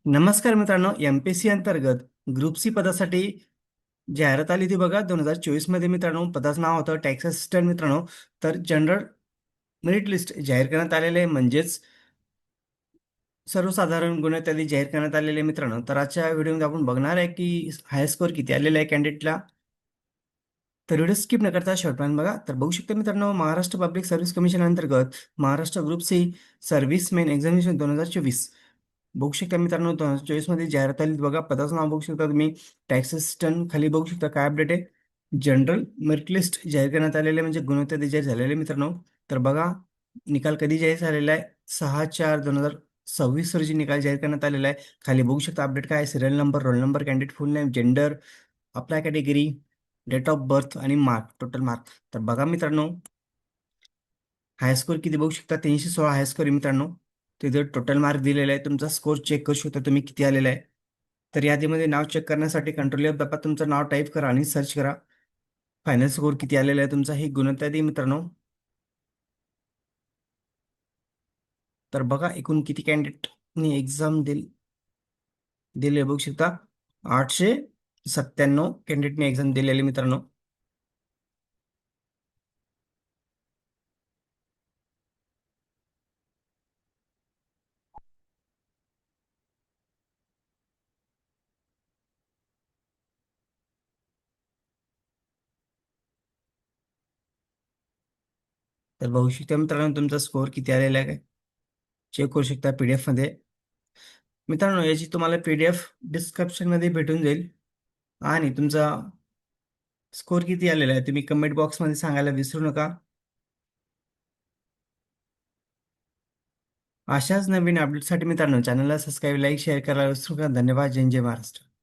नमस्कार मित्रांनो, एमपीएससी अंतर्गत ग्रुप सी पदासाठी जाहिरात आली होती बघा 2024 मध्ये मित्रांनो. पदाचं नाव होतं टॅक्स असिस्टंट मित्रांनो. तर जनरल मेरिट लिस्ट जाहीर करण्यात आलेले आहे, म्हणजेच सर्वसाधारण गुणवत्ता जाहीर करण्यात आलेले आहे मित्रांनो. तर आजच्या व्हिडिओमध्ये आपण बघणार आहे की हाय स्कोअर किती आलेला आहे कॅन्डिडेटला. तर व्हिडिओ स्किप न करता शेवटपर्यंत बघा. तर बघू शकता मित्रांनो, महाराष्ट्र पब्लिक सर्व्हिस कमिशन अंतर्गत महाराष्ट्र ग्रुप सी सर्व्हिसमेन एक्झामिनेशन 2024 बघू शकता मित्रांनो. 2024 मध्ये जाहिरात आली बघा. पदाचं नाव बघू शकता तुम्ही, टॅक्स असिस्टंट. खाली बघू शकता काय अपडेट आहे. जनरल मेरिट लिस्ट जाहीर करण्यात आलेले म्हणजे गुणवत्ता जाहीर झालेले मित्रांनो. तर बघा, निकाल कधी जाहीर झालेला आहे, 6/4/2026 रोजी निकाल जाहीर करण्यात आलेला आहे. खाली बघू शकता अपडेट काय आहे, serial number, roll number, candidate full name, gender, apply category, date of birth आणि मार्क, टोटल मार्क. तर बघा मित्रांनो, हाय स्कोर किती बघू शकता, 316 हाय स्कोर आहे मित्रांनो. तिथे टोटल मार्क दिलेला आहे. तुमचा स्कोर चेक करू शकता तुम्ही किती आलेला आहे. तर यादीमध्ये नाव चेक करण्यासाठी कंट्रोल एफ दाबा, तुमचं नाव टाईप करा आणि सर्च करा. फायनल स्कोर किती आलेला आहे तुमचा, ही गुणवत्ता यादी मित्रांनो. तर बघा एकूण किती कॅन्डिडेटनी एक्झाम दिले बघू शकता. 897 कॅन्डिडेटनी एक्झाम दिलेली मित्रांनो. तर बघू शकता मित्रांनो, तुमचा स्कोर किती आलेला आहे काय चेक करू शकता पीडीएफ मध्ये. मित्रांनो, याची तुम्हाला पीडीएफ डिस्क्रिप्शन मध्ये भेटून जाईल. आणि तुमचा स्कोर किती आलेला आहे तुम्ही कमेंट बॉक्समध्ये सांगायला विसरू नका. अशाच नवीन अपडेटसाठी मित्रांनो, चॅनलला सबस्क्राईब, लाईक, शेअर करायला विसरू नका. धन्यवाद. जय जय महाराष्ट्र.